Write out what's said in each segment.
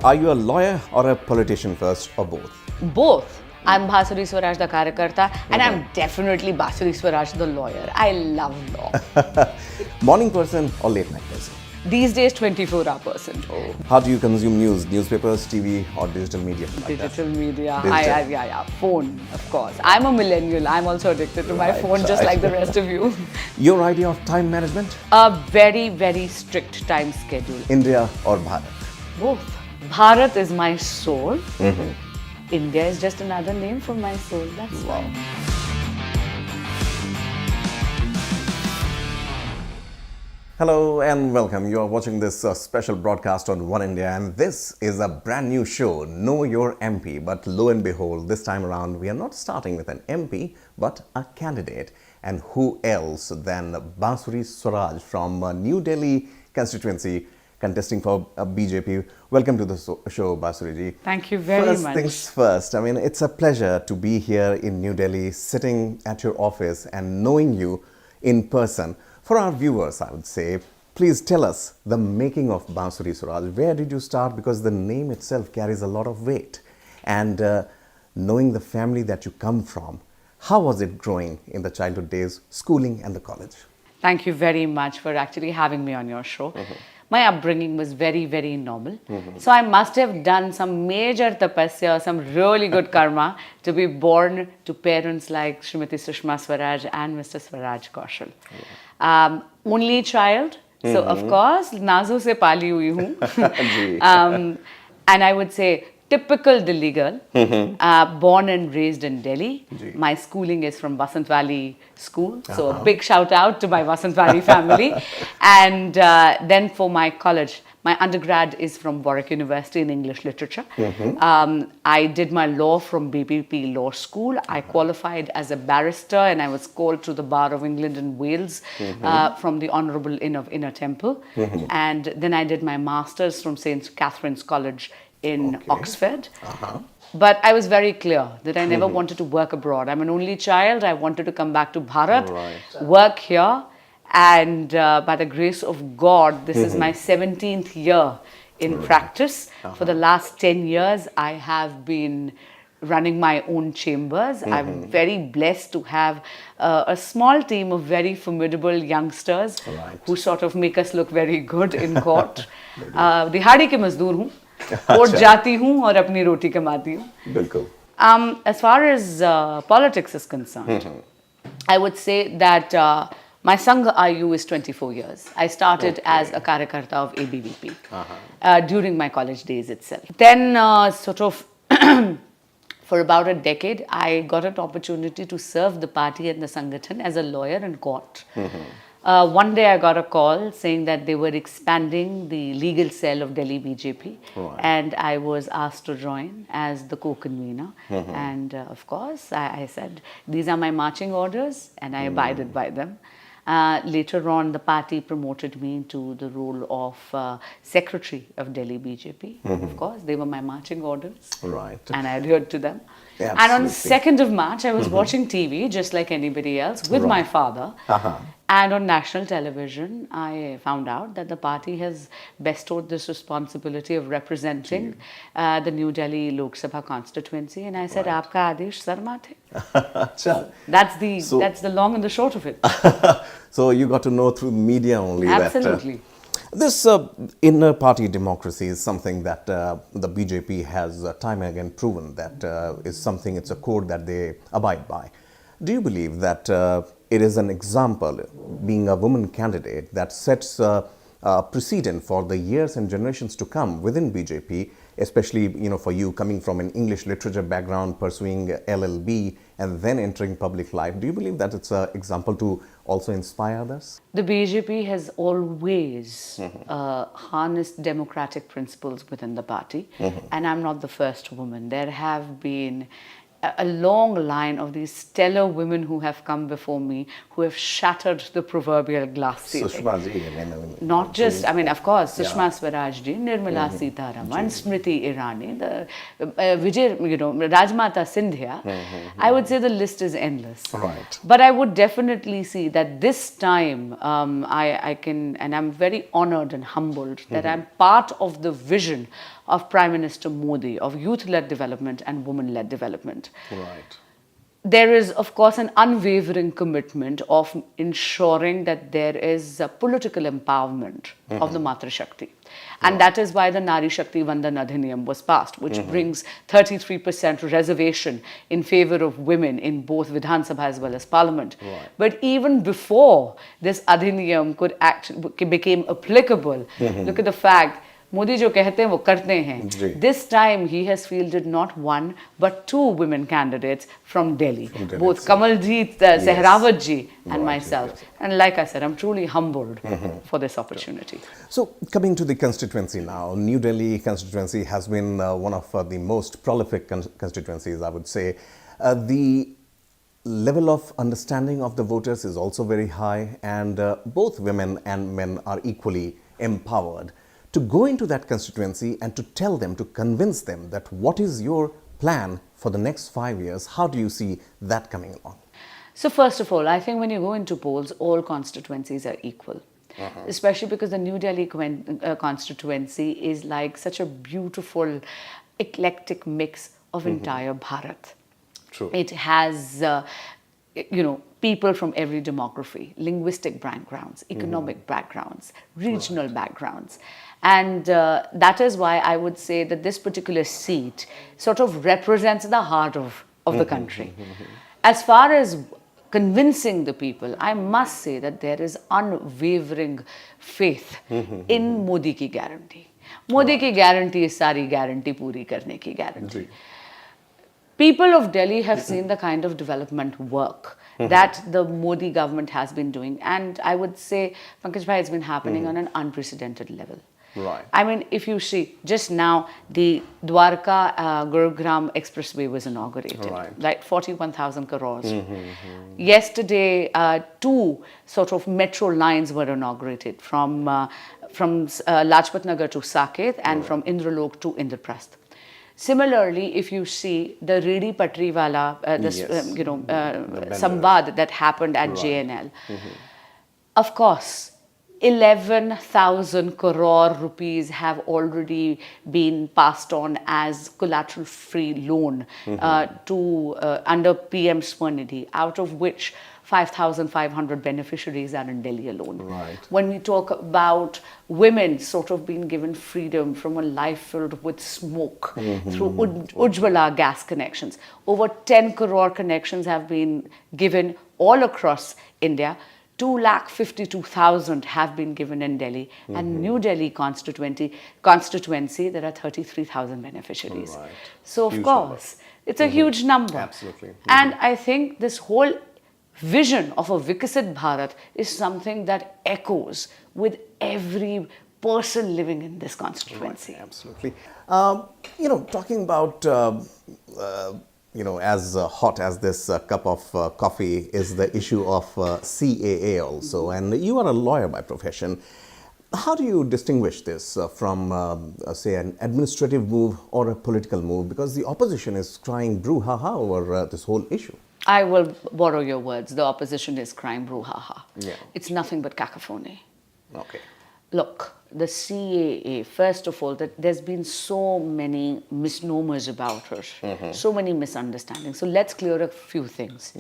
Are you a lawyer or a politician first, or both? Both. I'm Bansuri Swaraj, the Karyakarta, and I'm definitely Bansuri Swaraj, the lawyer. I love law. Morning person or late night person? These days, 24-hour person. Oh. How do you consume news? Newspapers, TV, or digital media? Digital media. Digital. Yeah. Phone, of course. I'm a millennial. I'm also addicted to my phone, just like the rest of you. Your idea of time management? A very, very strict time schedule. India or Bharat? Both. Bharat is my soul. India is just another name for my soul. That's why. Hello and welcome. You are watching this special broadcast on Oneindia, and this is a brand new show, Know Your MP. But lo and behold, this time around we are not starting with an MP but a candidate. And who else than Bansuri Swaraj from New Delhi Constituency, contesting for BJP. Welcome to the show, Bansuri ji. Thank you very much. First things first, I mean, it's a pleasure to be here in New Delhi, sitting at your office and knowing you in person. For our viewers, I would say, please tell us the making of Bansuri Swaraj. Where did you start? Because the name itself carries a lot of weight. And knowing the family that you come from, how was it growing in the childhood days, schooling and the college? Thank you very much for actually having me on your show. My upbringing was very, very normal. So I must have done some major tapasya, some really good karma to be born to parents like Srimati Sushma Swaraj and Mr. Swaraj Kaushal. Only child. So of course, nazo se pali hui hu. And I would say typical Delhi girl, born and raised in Delhi. My schooling is from Vasant Valley School, so a big shout out to my Vasant Valley family. And then for my college, my undergrad is from Warwick University in English Literature. I did my law from BBP Law School. I qualified as a barrister and I was called to the Bar of England and Wales from the Honourable Inn of Inner Temple. And then I did my master's from St. Catherine's College in Oxford. But I was very clear that I never wanted to work abroad. I'm an only child. I wanted to come back to Bharat, work here. And by the grace of God, this is my 17th year in practice. For the last 10 years, I have been running my own chambers. I'm very blessed to have a small team of very formidable youngsters who sort of make us look very good in court. Dihadi ke mazdoor hoon. Court जाती हूँ और अपनी रोटी कमाती हूँ. बिल्कुल. As far as politics is concerned, I would say that my Sangha Ayu is 24 years. I started as a Karyakarta of ABVP during my college days itself. Then sort of for about a decade, I got an opportunity to serve the party and the Sangathan as a lawyer in court. One day I got a call saying that they were expanding the legal cell of Delhi BJP and I was asked to join as the co-convener. And of course, I said, these are my marching orders and I abided by them. Later on, the party promoted me to the role of secretary of Delhi BJP. Of course, they were my marching orders. And I adhered to them. And on 2nd of March, I was watching TV just like anybody else with my father. And on national television, I found out that the party has bestowed this responsibility of representing the New Delhi Lok Sabha constituency. And I said, Aapka Adesh Sar Mathe. That's the long and the short of it. So you got to know through media only. Absolutely. This inner party democracy is something that the BJP has time and again proven that is something, it's a code that they abide by. Do you believe that it is an example, being a woman candidate, that sets a precedent for the years and generations to come within BJP, especially for you coming from an English literature background, pursuing LLB and then entering public life? Do you believe that it's an example to also inspire others? The BJP has always harnessed democratic principles within the party, and I'm not the first woman. There have been a long line of these stellar women who have come before me, who have shattered the proverbial glass ceiling. Sushma ji, not just, I mean, of course, Sushma Swaraj ji, Nirmala Sitaraman, Smriti Irani, the Vijay, Rajmata Sindhya. I would say the list is endless. But I would definitely see that this time I can, and I'm very honored and humbled that I'm part of the vision of Prime Minister Modi of youth-led development and women-led development. Right. There is, of course, an unwavering commitment of ensuring that there is a political empowerment of the Matra Shakti. And that is why the Nari Shakti Vandan Adhiniyam was passed, which brings 33% reservation in favor of women in both Vidhan Sabha as well as Parliament. Right. But even before this Adhiniyam could actually became applicable, look at the fact Modi jo kehte hain wo karte hain. This time he has fielded not one but two women candidates from Delhi, both Kamaljeet Sehrawat ji and myself. Yes. And like I said, I'm truly humbled for this opportunity. So coming to the constituency now, New Delhi constituency has been one of the most prolific constituencies, I would say. The level of understanding of the voters is also very high, and both women and men are equally empowered. To go into that constituency and to tell them, to convince them that what is your plan for the next 5 years, how do you see that coming along? So first of all, I think when you go into polls, all constituencies are equal. Especially because the New Delhi constituency is like such a beautiful, eclectic mix of entire Bharat. True. It has, people from every demography, linguistic backgrounds, economic backgrounds, regional backgrounds. And that is why I would say that this particular seat sort of represents the heart of the country. As far as convincing the people, I must say that there is unwavering faith in Modi ki guarantee. Modi ki guarantee is sari guarantee puri karne ki guarantee. People of Delhi have seen the kind of development work that the Modi government has been doing. And I would say, Pankaj Bhai, it's been happening on an unprecedented level. Right. I mean, if you see, just now, the Dwarka Gurugram Expressway was inaugurated. Right. 41,000 crores. Yesterday, two sort of metro lines were inaugurated from Lajpat Nagar to Saket and from Indralok to Indraprasth. Similarly, if you see the Reedi Patriwala, Samvad that happened at JNL, of course, 11,000 crore rupees have already been passed on as collateral-free loan to under PM Swarnidhi, out of which 5,500 beneficiaries are in Delhi alone. Right. When we talk about women sort of being given freedom from a life filled with smoke through Ujjwala gas connections, over 10 crore connections have been given all across India. 252,000 have been given in Delhi, and New Delhi constituency, there are 33,000 beneficiaries. Right. So, of Huge course, it's a huge number. Absolutely. And I think this whole vision of a Vikasit Bharat is something that echoes with every person living in this constituency. Right. Absolutely. Talking about as hot as this cup of coffee is the issue of CAA also, and you are a lawyer by profession. How do you distinguish this from, say, an administrative move or a political move? Because the opposition is crying brouhaha over this whole issue. I will borrow your words. The opposition is crying brouhaha. Yeah. It's nothing but cacophony. Okay. Look, the CAA, first of all, that there's been so many misnomers about it, so many misunderstandings. So let's clear a few things.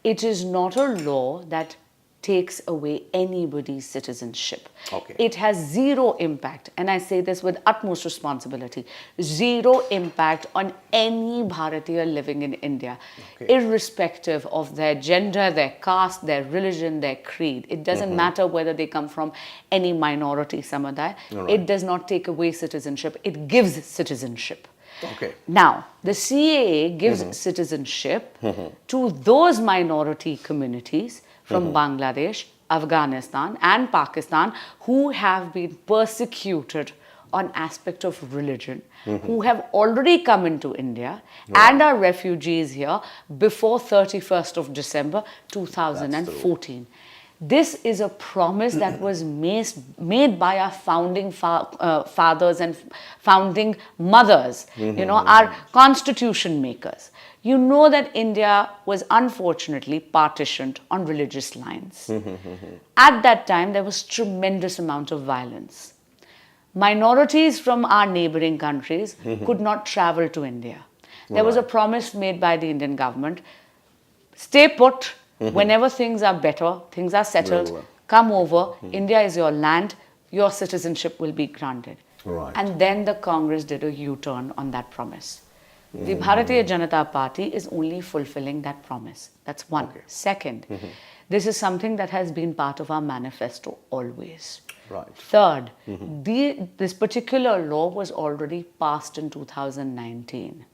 It is not a law that takes away anybody's citizenship. Okay. It has zero impact, and I say this with utmost responsibility, zero impact on any Bharatiya living in India, irrespective of their gender, their caste, their religion, their creed. It doesn't matter whether they come from any minority samuday. It does not take away citizenship, it gives citizenship. Okay. Now, the CAA gives citizenship to those minority communities from Bangladesh, Afghanistan and Pakistan who have been persecuted on aspect of religion, who have already come into India and are refugees here before 31st of December 2014. This is a promise that was made by our founding fathers and founding mothers, our constitution makers. You know that India was unfortunately partitioned on religious lines. At that time, there was tremendous amount of violence. minorities from our neighboring countries could not travel to India. There was a promise made by the Indian government, stay put, whenever things are better, things are settled, come over, India is your land, your citizenship will be granted. Right. And then the Congress did a U-turn on that promise. The Bharatiya Janata Party is only fulfilling that promise. That's one. Second, this is something that has been part of our manifesto always. Right. Third, this particular law was already passed in 2019.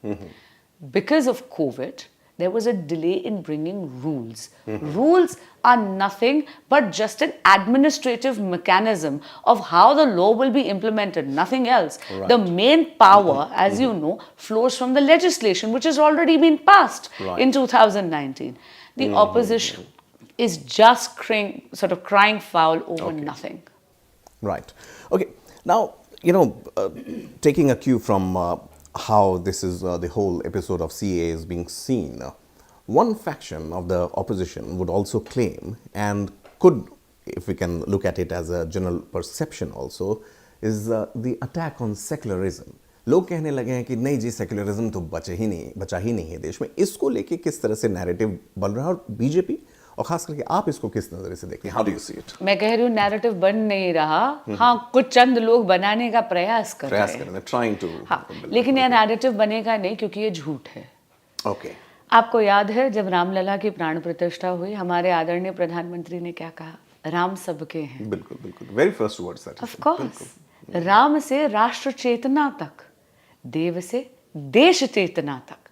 Because of COVID, there was a delay in bringing rules. Rules are nothing but just an administrative mechanism of how the law will be implemented, nothing else. Right. The main power, as you know, flows from the legislation, which has already been passed in 2019. The opposition is just sort of crying foul over nothing. Right. Okay. Now, taking a cue from how this is the whole episode of CAA is being seen, one faction of the opposition would also claim, and could, if we can look at it as a general perception also, is the attack on secularism. लोग कहने लगे हैं कि नहीं जी secularism तो बचा ही नहीं है देश में. इसको लेके किस तरह से नैरेटिव बन रहा है, और बीजेपी और खास करके आप इसको किस नजर से देखते हैं? How do you see it? मैं कह रही हूँ नैरेटिव बन नहीं रहा. हाँ, कुछ चंद लोग बनाने का प्रयास कर रहे हैं, ट्राइंग टू. हाँ, लेकिन यह नैरेटिव बनेगा नहीं, क्योंकि ये झूठ है. ओके. आपको याद है जब रामलला की प्राण प्रतिष्ठा हुई, हमारे आदरणीय प्रधानमंत्री ने क्या कहा? राम सबके हैं. बिल्कुल बिल्कुल. Very first words that. Of course. Ram से राष्ट्र चेतना तक, देव से देश चेतना तक.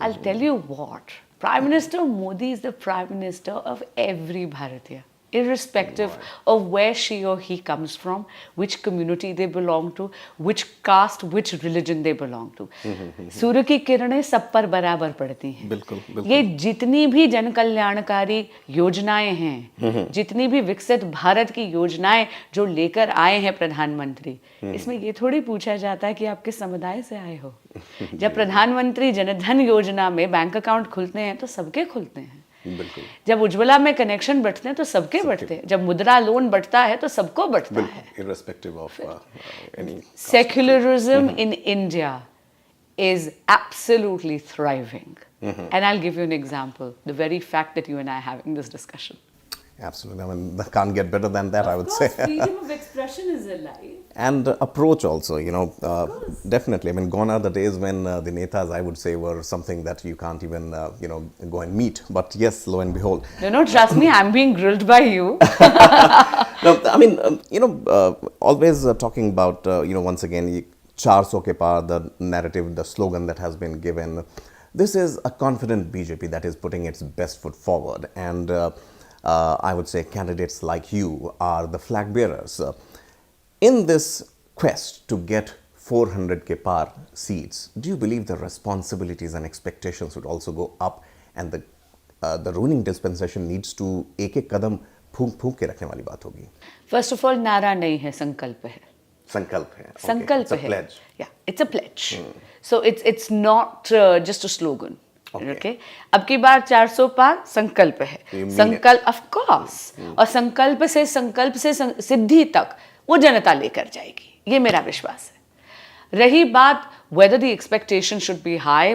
I will tell you what, Prime Minister Modi is the Prime Minister of every Bharatiya, irrespective of where she or he comes from, which community they belong to, which caste, which religion they belong to. सूर्य की किरणें सब पर बराबर पड़ती हैं. बिल्कुल, बिल्कुल. ये जितनी भी जन कल्याणकारी योजनाएं हैं, जितनी भी विकसित भारत की योजनाएं जो लेकर आए हैं प्रधानमंत्री, इसमें ये थोड़ी पूछा जाता है कि आप किस समुदाय से आए हो. जब प्रधानमंत्री जनधन योजना में बैंक अकाउंट खुलते हैं तो सबके खुलते हैं. बिल्कुल. जब उज्ज्वला में कनेक्शन बढ़ते हैं तो सबके बढ़ते हैं. जब मुद्रा लोन बढ़ता है तो सबको बढ़ता है. Irrespective of any. Secularism in India is absolutely thriving. And I'll give you an example. The very fact that you and I are having this discussion. Absolutely. I mean, that can't get better than that, I would say. Freedom of expression is alive. And approach also, definitely. I mean, gone are the days when the netas, I would say, were something that you can't even, go and meet. But yes, lo and behold. No, trust me, I'm being grilled by you. No, I mean, always talking about, once again, 400 ke par, the narrative, the slogan that has been given. This is a confident BJP that is putting its best foot forward. And I would say candidates like you are the flag bearers. In this quest to get 400 ke par seats, do you believe the responsibilities and expectations would also go up, and the ruling dispensation needs to एक कदम फूंक के रखने वाली बात होगी? First of all, नारा नहीं है, संकल्प है. संकल्प है. संकल्प है. Pledge. Yeah, it's a pledge. So it's not just a slogan. Okay. अब की बार 400 पार संकल्प है. संकल्प, of course. और संकल्प से सिद्धि तक वो जनता लेकर जाएगी, ये मेरा विश्वास है. रही बात whether the expectation should be high,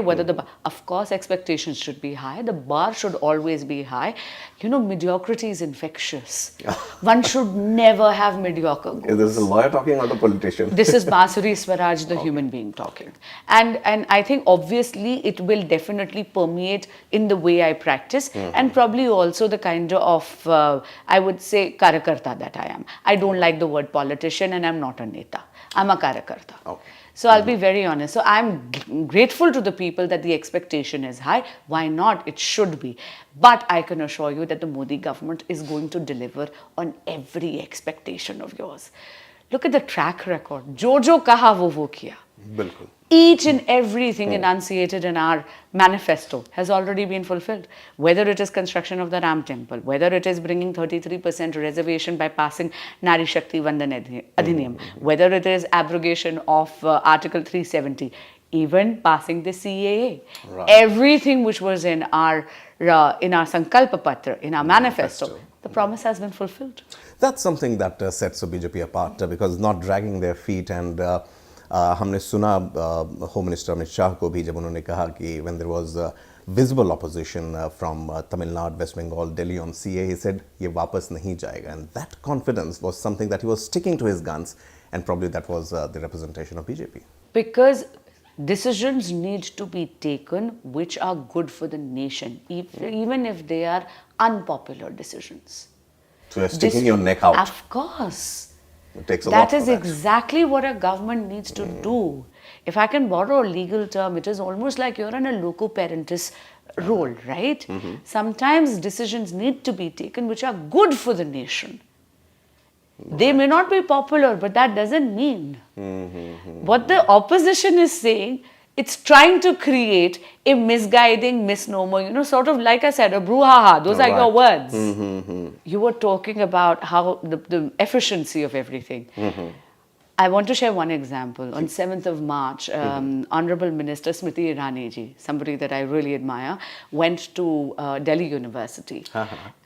of course expectations should be high, the bar should always be high. Mediocrity is infectious. One should never have mediocre goals. This is a lawyer talking, not a politician. This is Bansuri Swaraj, the human being talking. And I think obviously it will definitely permeate in the way I practice, and probably also the kind of, I would say, karyakarta that I am. I don't like the word politician, and I'm not a neta. I'm a karyakarta. Okay. So I'll be very honest. So I'm grateful to the people that the expectation is high. Why not? It should be. But I can assure you that the Modi government is going to deliver on every expectation of yours. Look at the track record. जो कहा वो किया. बिल्कुल. Each and everything enunciated in our manifesto has already been fulfilled. Whether it is construction of the Ram temple, whether it is bringing 33% reservation by passing Nari Shakti Vandan Adhiniyam, whether it is abrogation of Article 370, even passing the CAA. Right. Everything which was in our Sankalpa Patra, in our manifesto, the promise has been fulfilled. That's something that sets the BJP apart because not dragging their feet and हमने सुना Home Minister Amit Shah को भी जब उन्होंने कहा कि when there was visible opposition from Tamil Nadu, West Bengal, Delhi on CAA, he said ये वापस नहीं जाएगा, and that confidence was something that he was sticking to his guns, and probably that was the representation of BJP. Because decisions need to be taken which are good for the nation, even if they are unpopular decisions. So you're sticking your neck out. Of course. It takes a lot That is for that. exactly what a government needs to do. If I can borrow a legal term, it is almost like you're in a loco parentis role, right? Sometimes decisions need to be taken which are good for the nation. They may not be popular, but that doesn't mean. What the opposition is saying, it's trying to create a misguiding misnomer, sort of like I said, a brouhaha. Those are your words. You were talking about how the efficiency of everything. I want to share one example. On 7th of March, Honorable Minister Smriti Irani ji, somebody that I really admire, went to Delhi University.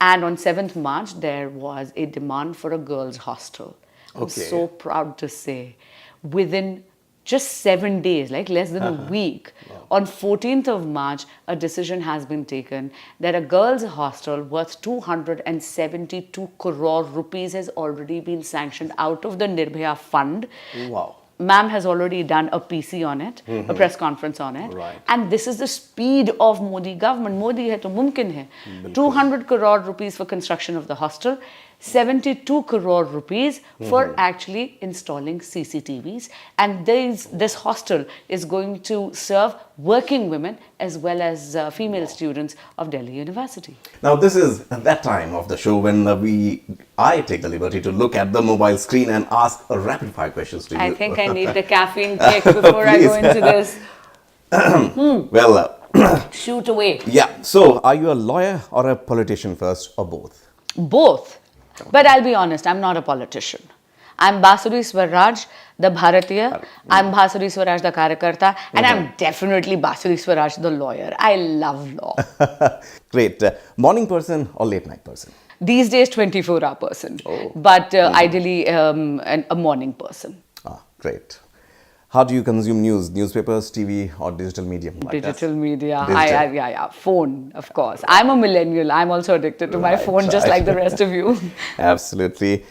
And on 7th March, there was a demand for a girls' hostel. I'm so proud to say, within just 7 days, like less than a week, on 14th of March, a decision has been taken that a girls' hostel worth 272 crore rupees has already been sanctioned out of the Nirbhaya fund. Wow. Ma'am has already done a PC on it, a press conference on it. Right. And this is the speed of Modi government. Modi hai to mumkin hai. 200 crore rupees for construction of the hostel. 72 crore rupees for actually installing CCTVs, and this hostel is going to serve working women as well as female students of Delhi University. Now this is that time of the show when I take the liberty to look at the mobile screen and ask rapid fire questions to you. I think I need the caffeine kick before I go into this. Well, Shoot away. yeah. So, are you a lawyer or a politician first, or both? Both. But I'll be honest, I'm not a politician. I'm Bansuri Swaraj, the Bharatiya. I'm Bansuri Swaraj, the Karyakarta. And I'm definitely Bansuri Swaraj, the lawyer. I love law. Great. Morning person or late night person? These days, 24-hour person. But ideally, a morning person. Ah, great. How do you consume news? Newspapers, TV, or digital medium? Like Digital that? media. Digital. Yeah. Phone, of course. I'm a millennial. I'm also addicted to my phone, just like the rest of you. Absolutely.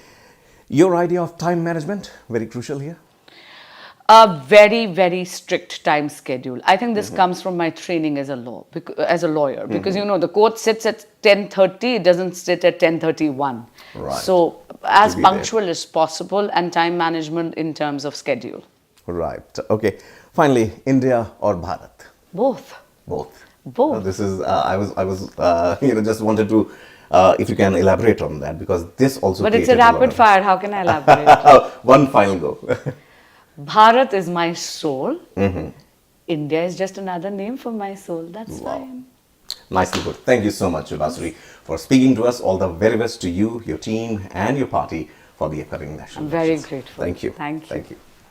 Your idea of time management, very crucial here. A very, very strict time schedule. I think this comes from my training as a lawyer, because the court sits at 10:30, it doesn't sit at 10:31. Right. So as be punctual as possible, and time management in terms of schedule. Right. Okay. Finally, India or Bharat? Both. Both. Both. This is I was just wanted to if you can elaborate on that, because this also. But it's a created lot rapid of- fire. How can I elaborate? One final go. Bharat is my soul. India is just another name for my soul. That's fine. Nicely put. Thank you so much, Bansuri, for speaking to us. All the very best to you, your team, and your party for the upcoming national I'm very elections. grateful. Thank you. Thank you. Thank you.